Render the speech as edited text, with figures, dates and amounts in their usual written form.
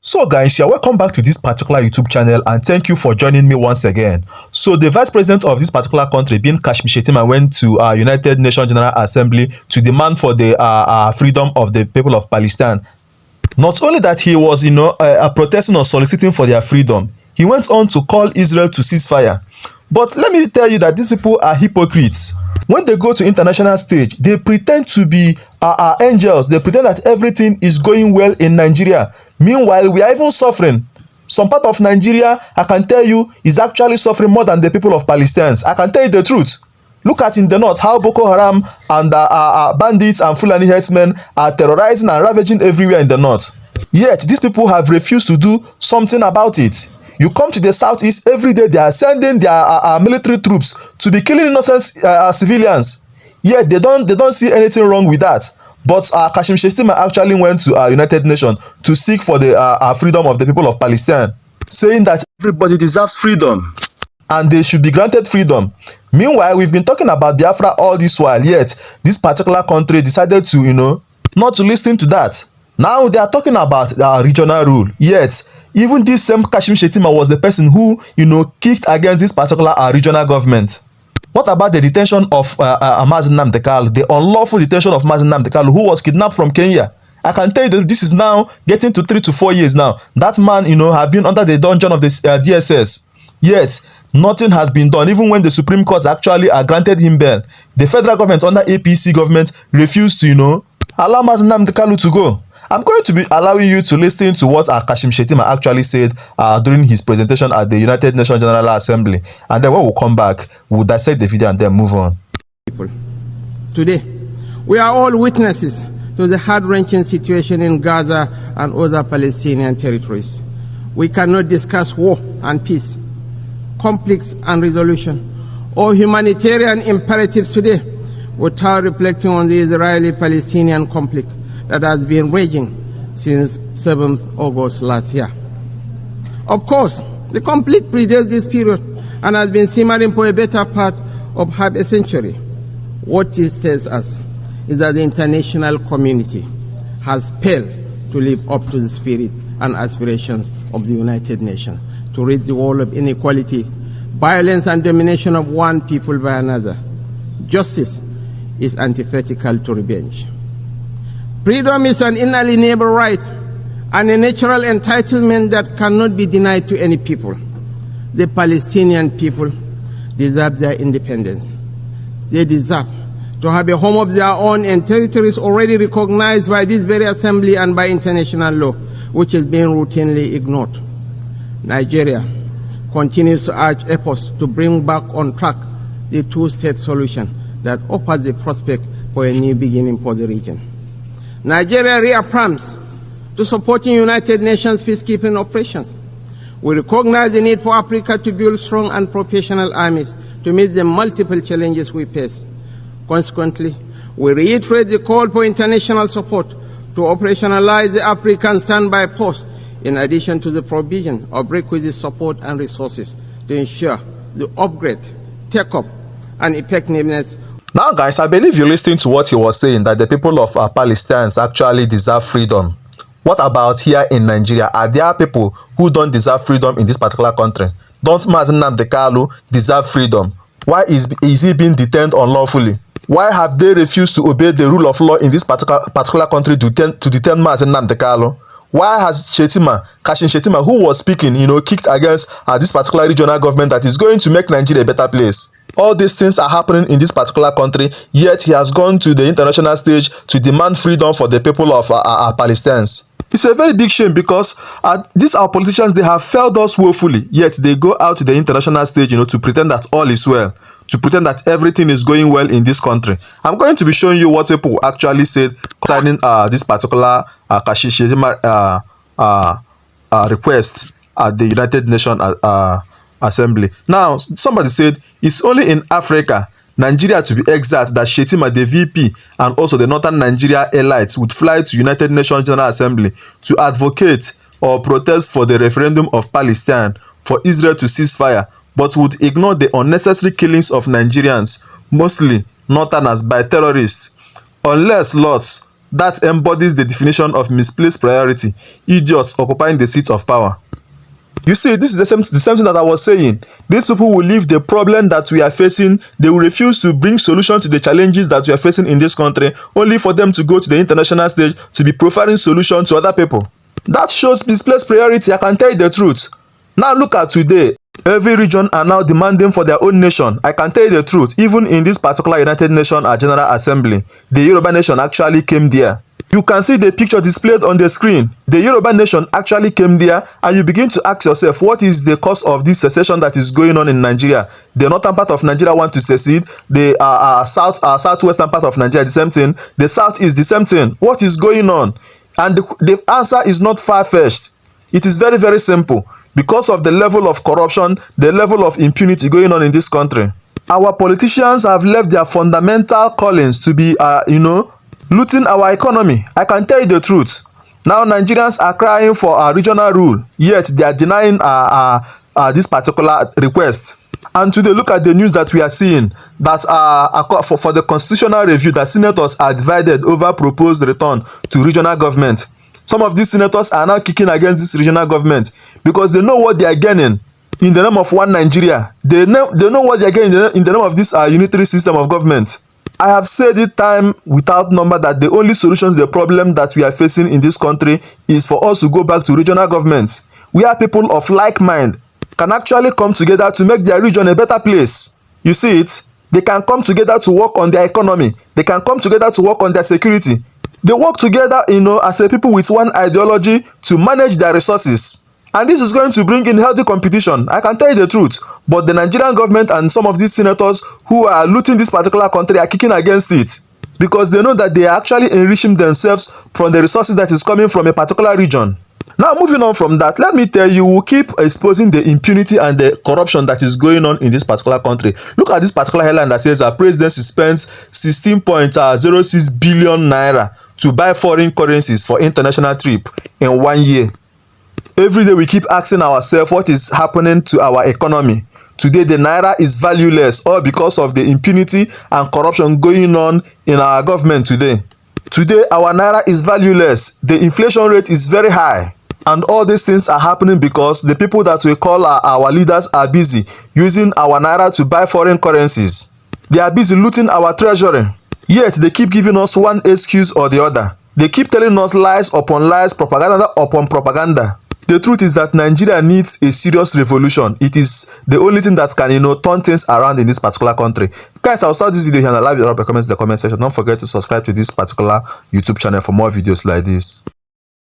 So guys, you're welcome back to this particular YouTube channel and thank you for joining me once again. So the vice president of this particular country, being Shettima, went to United Nations General Assembly to demand for the freedom of the people of Palestine. Not only that, he was protesting or soliciting for their freedom, he went on to call Israel to cease fire. But let me tell you that these people are hypocrites. When they go to international stage, they pretend to be angels. They pretend that everything is going well in Nigeria. Meanwhile, we are even suffering. Some part of Nigeria, I can tell you, is actually suffering more than the people of Palestine. I can tell you the truth. Look at in the north how Boko Haram and bandits and Fulani herdsmen are terrorizing and ravaging everywhere in the north. Yet, these people have refused to do something about it. You come to the southeast, every day they are sending their military troops to be killing innocent civilians. Yet they don't see anything wrong with that. But Shettima actually went to United Nations to seek for the freedom of the people of Palestine, saying that everybody deserves freedom and they should be granted freedom. Meanwhile, we've been talking about Biafra all this while, yet this particular country decided to, not to listen to that. Now they are talking about regional rule, yet even this same Shettima was the person who, kicked against this particular regional government. What about the detention of Nnamdi Kanu, the unlawful detention of Nnamdi Kanu, who was kidnapped from Kenya? I can tell you that this is now getting to 3 to 4 years now. That man, have been under the dungeon of the DSS. Yet, nothing has been done. Even when the Supreme Court actually granted him bail, the federal government under APC government refused to, allow Nnamdi Kanu to go. I'm going to be allowing you to listen to what Shettima actually said during his presentation at the United Nations General Assembly. And then when we come back, we'll dissect the video and then move on. Today, we are all witnesses to the heart-wrenching situation in Gaza and other Palestinian territories. We cannot discuss war and peace, conflicts and resolution, or humanitarian imperatives today without reflecting on the Israeli-Palestinian conflict that has been raging since 7th August last year. Of course, the conflict predates this period and has been simmering for a better part of half a century. What it tells us is that the international community has failed to live up to the spirit and aspirations of the United Nations to rid the world of inequality, violence and domination of one people by another. Justice is antithetical to revenge. Freedom is an inalienable right and a natural entitlement that cannot be denied to any people. The Palestinian people deserve their independence. They deserve to have a home of their own in territories already recognized by this very assembly and by international law, which is being routinely ignored. Nigeria continues to urge efforts to bring back on track the two-state solution that offers the prospect for a new beginning for the region. Nigeria reaffirms to supporting United Nations peacekeeping operations. We recognize the need for Africa to build strong and professional armies to meet the multiple challenges we face. Consequently, we reiterate the call for international support to operationalize the African standby post, in addition to the provision of requisite support and resources to ensure the upgrade, take-up, and effectiveness. Now guys, I believe you're listening to what he was saying, that the people of Palestine actually deserve freedom. What about here in Nigeria? Are there people who don't deserve freedom in this particular country? Don't Nnamdi Kanu deserve freedom? Why is he being detained unlawfully? Why have they refused to obey the rule of law in this particular country to detain Nnamdi Kanu? Why has Shettima, who was speaking, kicked against this particular regional government that is going to make Nigeria a better place? All these things are happening in this particular country, yet he has gone to the international stage to demand freedom for the people of Palestine. It's a very big shame because these our politicians, they have failed us woefully, yet they go out to the international stage, to pretend that all is well, to pretend that everything is going well in this country. I'm going to be showing you what people actually said concerning this particular Shettima request at the United Nations Assembly. Now, somebody said it's only in Africa, Nigeria to be exact, that Shettima, the VP, and also the Northern Nigeria elites would fly to United Nations General Assembly to advocate or protest for the referendum of Palestine, for Israel to cease fire, but would ignore the unnecessary killings of Nigerians, mostly Northerners, by terrorists. Unless, Lords, That embodies the definition of misplaced priority, idiots occupying the seat of power. You see, this is the same thing that I was saying. These people will leave the problem that we are facing. They will refuse to bring solution to the challenges that we are facing in this country, only for them to go to the international stage to be providing solution to other people. That shows misplaced priority. I can tell you the truth. Now look at today. Every region are now demanding for their own nation. I can tell you the truth. Even in this particular United Nations General Assembly, the Yoruba nation actually came there. You can see the picture displayed on the screen. The Yoruba nation actually came there, and you begin to ask yourself, what is the cause of this secession that is going on in Nigeria? The northern part of Nigeria want to secede. The southwestern part of Nigeria, the same thing. The south is the same thing. What is going on? And the answer is not far-fetched. It is very, very simple. Because of the level of corruption, the level of impunity going on in this country. Our politicians have left their fundamental callings to be, looting our economy. I can tell you the truth. Now Nigerians are crying for a regional rule, yet they are denying this particular request. And today, look at the news that we are seeing, that for the constitutional review, that senators are divided over proposed return to regional government. Some of these senators are now kicking against this regional government because they know what they are gaining in the name of one Nigeria. They know what they are gaining in the name of this unitary system of government. I have said it time without number that the only solution to the problem that we are facing in this country is for us to go back to regional governments, where people of like mind can actually come together to make their region a better place. You see it? They can come together to work on their economy. They can come together to work on their security. They work together, as a people with one ideology to manage their resources. And this is going to bring in healthy competition. I can tell you the truth. But the Nigerian government and some of these senators who are looting this particular country are kicking against it, because they know that they are actually enriching themselves from the resources that is coming from a particular region. Now, moving on from that, let me tell you, we'll keep exposing the impunity and the corruption that is going on in this particular country. Look at this particular headline that says our presidency spends 16.06 billion naira to buy foreign currencies for international trip in 1 year. Every day we keep asking ourselves what is happening to our economy. Today the naira is valueless, all because of the impunity and corruption going on in our government today. Today our naira is valueless. The inflation rate is very high. And all these things are happening because the people that we call our leaders are busy using our naira to buy foreign currencies. They are busy looting our treasury. Yet they keep giving us one excuse or the other. They keep telling us lies upon lies, propaganda upon propaganda. The truth is that Nigeria needs a serious revolution. It is the only thing that can, turn things around in this particular country. Guys, I'll start this video here and I'll leave your comments in the comment section. Don't forget to subscribe to this particular YouTube channel for more videos like this.